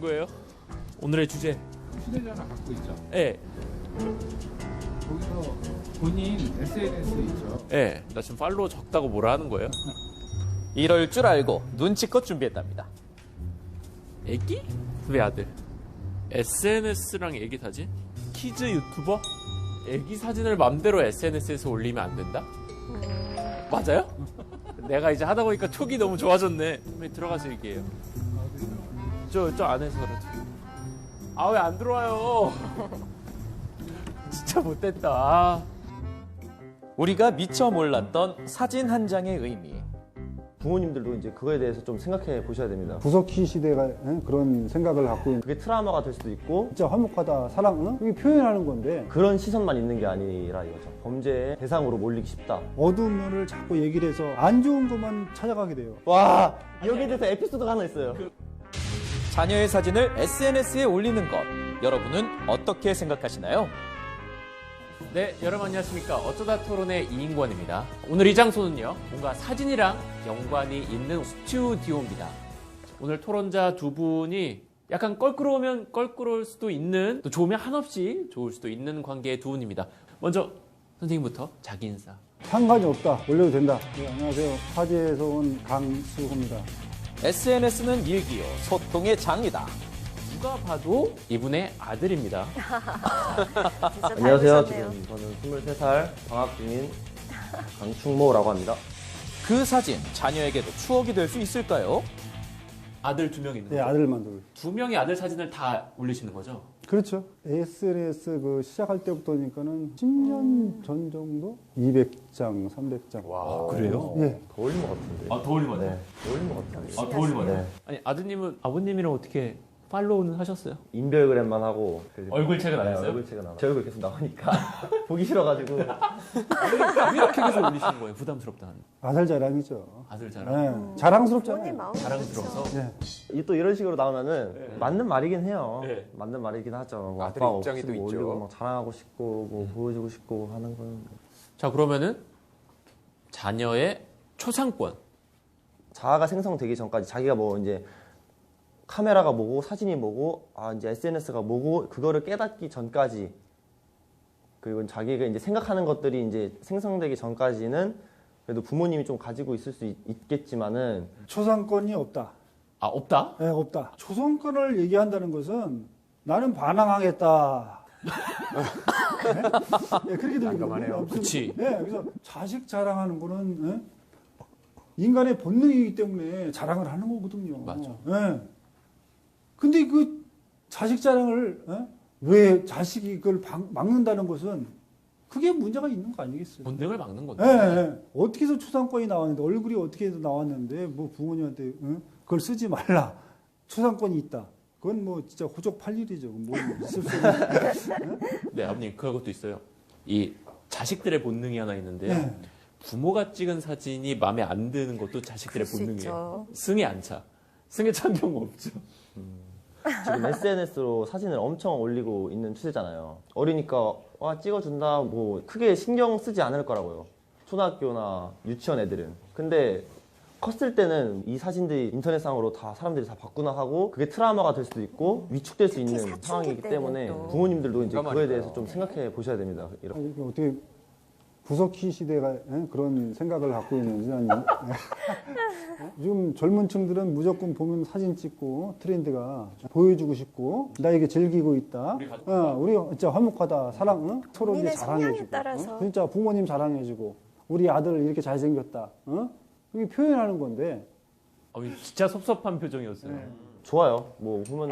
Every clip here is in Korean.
거예요? 오늘의 주제. 휴대전화 갖고 있죠? 네. 거기서 본인 SNS 있죠? 네. 나 지금 팔로워 적다고 뭐라 하는 거예요? 이럴 줄 알고 눈치껏 준비했답니다. 애기? 왜 아들? SNS랑 애기 사진? 키즈 유튜버? 애기 사진을 맘대로 SNS에서 올리면 안 된다? 맞아요? 내가 이제 하다 보니까 촉이 너무 좋아졌네. 들어가서 얘기해요. 저 안에서라도. 아, 왜 안 들어와요? 진짜 못됐다. 우리가 미처 몰랐던 사진 한 장의 의미. 부모님들도 이제 그거에 대해서 좀 생각해 보셔야 됩니다. 구석기 시대가 그런 생각을 갖고 있는 그게 트라우마가 될 수도 있고 진짜 화목하다 사랑 이게 표현하는 건데 그런 시선만 있는 게 아니라 이거죠. 범죄의 대상으로 몰리기 쉽다. 어두운 면을 자꾸 얘기를 해서 안 좋은 것만 찾아가게 돼요. 와, 여기에 대해서 에피소드가 하나 있어요. 자녀의 사진을 SNS에 올리는 것, 여러분은 어떻게 생각하시나요? 네, 여러분 안녕하십니까. 어쩌다 토론의 이인권입니다. 오늘 이 장소는요, 뭔가 사진이랑 연관이 있는 스튜디오입니다. 오늘 토론자 두 분이 약간 껄끄러우면 껄끄러울 수도 있는, 또 좋으면 한없이 좋을 수도 있는 관계의 두 분입니다. 먼저 선생님부터 자기 인사. 상관이 없다. 올려도 된다. 네, 안녕하세요. 화제에서 온 강수호입니다. SNS는 일기요, 소통의 장이다. 누가 봐도 이분의 아들입니다. 안녕하세요. 지금 저는 23살 방학 중인 강충모라고 합니다. 그 사진, 자녀에게도 추억이 될 수 있을까요? 아들 두 명 있는 네, 거죠? 아들만 둘. 두 명의 아들 사진을 다 올리시는 거죠? 그렇죠. SNS 시작할 때부터니까는 10년 전 정도? 200장, 300장. 와, 그래요? 예. 더 올린 것 같은데. 아, 더 올리면 네, 더 올린 것 같아요. 아, 더 올리면 네. 아니, 아드님은 아버님이랑 어떻게 팔로우는 하셨어요? 인별그램만 하고 얼굴 책은 안 네, 했어요? 얼굴 책은 안 하고 제 얼굴 계속 나오니까 보기 싫어가지고 왜 이렇게 계속 올리시는 거예요? 부담스럽다는. 아들 자랑이죠. 아들 자랑. 네. 자랑스럽잖아요. 자랑스러워서. 네. 이게 또 이런 식으로 나오면은 네. 맞는 말이긴 해요. 네. 맞는 말이긴 하죠. 뭐 아들 아빠 입장이 없이 또 뭐 있죠. 올리고 막 자랑하고 싶고 뭐 보여주고 싶고 하는 건 자, 그러면은 자녀의 초상권. 자아가 생성되기 전까지 자기가 뭐 이제 카메라가 뭐고 사진이 뭐고 이제 SNS가 뭐고 그거를 깨닫기 전까지 그리고 자기가 이제 생각하는 것들이 이제 생성되기 전까지는 그래도 부모님이 좀 가지고 있을 수 있겠지만은 초상권이 없다. 아, 없다? 네, 없다. 초상권을 얘기한다는 것은 나는 반항하겠다. 네? 네, 그렇게 들리거든요. 그치. 네, 그래서 자식 자랑하는 거는 네? 인간의 본능이기 때문에 자랑을 하는 거거든요. 맞아. 네. 근데 그 자식 자랑을 왜 자식이 그걸 막는다는 것은 그게 문제가 있는 거 아니겠어요? 본능을 막는 건데. 네, 네. 어떻게 해서 초상권이 나왔는데 얼굴이 어떻게 해서 나왔는데 뭐 부모님한테 그걸 쓰지 말라. 초상권이 있다. 그건 뭐 진짜 호족팔일이죠. 뭐 있을 수 없는. 네, 아버님, 그것도 있어요. 이 자식들의 본능이 하나 있는데요. 네. 부모가 찍은 사진이 마음에 안 드는 것도 자식들의 그럴 수 본능이에요. 있죠. 승에 안 차. 승에 찬 경우 없죠. 지금 SNS로 사진을 엄청 올리고 있는 추세잖아요. 어리니까 와 찍어준다 뭐 크게 신경 쓰지 않을 거라고요. 초등학교나 유치원 애들은. 근데 컸을 때는 이 사진들이 인터넷상으로 다 사람들이 다 봤구나 하고 그게 트라우마가 될 수도 있고 위축될 수 있는 사춘기 상황이기 때문에 때는 또. 부모님들도 이제 그거에 민감하니까요. 대해서 좀 생각해 보셔야 됩니다. 이렇게. 이게 어떻게 구석기 시대가 그런 생각을 갖고 있는지 아니. 지금 젊은 층들은 무조건 보면 사진 찍고 트렌드가 보여주고 싶고 나에게 즐기고 있다. 우리 진짜 화목하다 사랑 서로 이제 본인의 성향에 자랑해주고 따라서. 진짜 부모님 자랑해주고 우리 아들 이렇게 잘생겼다. 그게 표현하는 건데 진짜 섭섭한 표정이었어요. 좋아요. 뭐 보면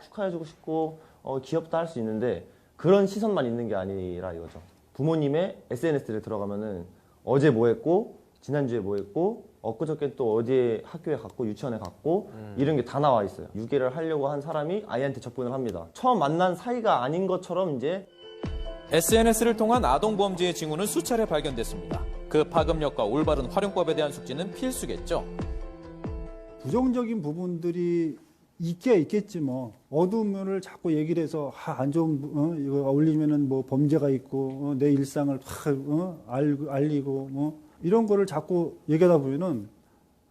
축하해주고 싶고 귀엽다 할 수 있는데 그런 시선만 있는 게 아니라 이거죠. 부모님의 SNS를 들어가면은 어제 뭐 했고 지난주에 뭐 했고 엊그저께 또 어디에 학교에 갔고 유치원에 갔고 이런 게 다 나와 있어요. 유괴를 하려고 한 사람이 아이한테 접근을 합니다. 처음 만난 사이가 아닌 것처럼 이제 SNS를 통한 아동범죄의 징후는 수차례 발견됐습니다. 그 파급력과 올바른 활용법에 대한 숙지는 필수겠죠. 부정적인 부분들이 있겠지 뭐 어두운 면을 자꾸 얘기를 해서 안 좋은 이거 올리면은 뭐 범죄가 있고 내 일상을 확 알리고 뭐 이런 거를 자꾸 얘기하다 보면은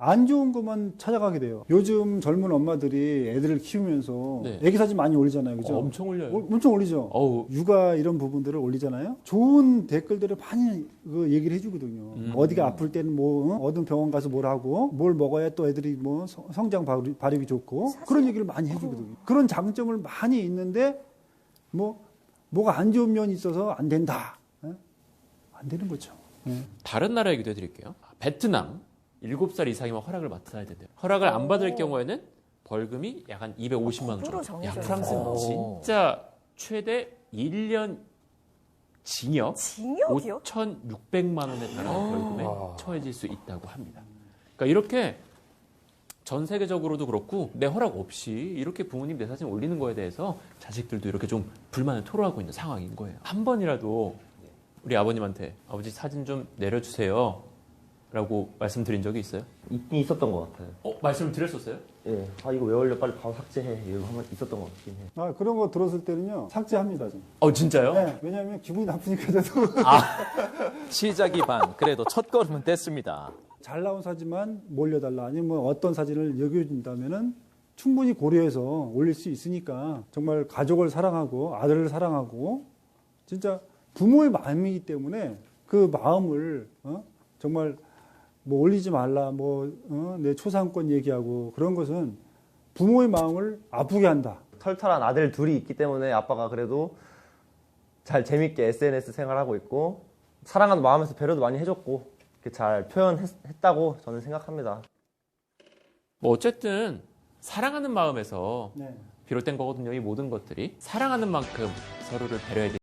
안 좋은 것만 찾아가게 돼요. 요즘 젊은 엄마들이 애들을 키우면서 네. 애기 사진 많이 올리잖아요. 그죠? 엄청 올려요. 엄청 올리죠. 어우, 육아 이런 부분들을 올리잖아요. 좋은 댓글들을 많이 그 얘기를 해주거든요. 어디가 아플 때는 뭐 어떤 병원 가서 뭘 하고 뭘 먹어야 또 애들이 뭐 성장 발육이 좋고 그런 얘기를 많이 해주거든요. 그런 장점을 많이 있는데 뭐가 안 좋은 면이 있어서 안 된다. 예? 안 되는 거죠. 예. 다른 나라 얘기도 해드릴게요. 베트남 7살 이상이면 허락을 맡아야 된대요. 허락을 안 받을 경우에는 벌금이 약 한 250만 원 법으로 정도. 야, 정해져 프랑스는 있어요. 진짜 최대 1년 징역 징역이요? 5,600만 원에 달하는 벌금에 처해질 수 있다고 합니다. 그러니까 이렇게 전 세계적으로도 그렇고 내 허락 없이 이렇게 부모님 내 사진 올리는 거에 대해서 자식들도 이렇게 좀 불만을 토로하고 있는 상황인 거예요. 한 번이라도 우리 아버님한테 아버지 사진 좀 내려주세요 라고 말씀드린 적이 있어요? 있긴 있었던 것 같아요. 말씀을 드렸었어요? 예. 아, 이거 왜 올려? 빨리 바로 삭제해. 이거 한번 있었던 것 같긴 해. 그런 거 들었을 때는요 삭제합니다. 좀. 진짜요? 네, 왜냐하면 기분이 나쁘니까 저도 시작이 반, 그래도 첫 걸음은 뗐습니다. 잘 나온 사진만 몰려달라 아니면 어떤 사진을 여겨준다면은 충분히 고려해서 올릴 수 있으니까 정말 가족을 사랑하고 아들을 사랑하고 진짜 부모의 마음이기 때문에 그 마음을 정말 뭐 올리지 말라 내 초상권 얘기하고 그런 것은 부모의 마음을 아프게 한다. 털털한 아들 둘이 있기 때문에 아빠가 그래도 잘 재밌게 SNS 생활하고 있고 사랑하는 마음에서 배려도 많이 해줬고 이렇게 잘 표현했다고 저는 생각합니다. 뭐 어쨌든 사랑하는 마음에서 네. 비롯된 거거든요. 이 모든 것들이 사랑하는 만큼 서로를 배려해야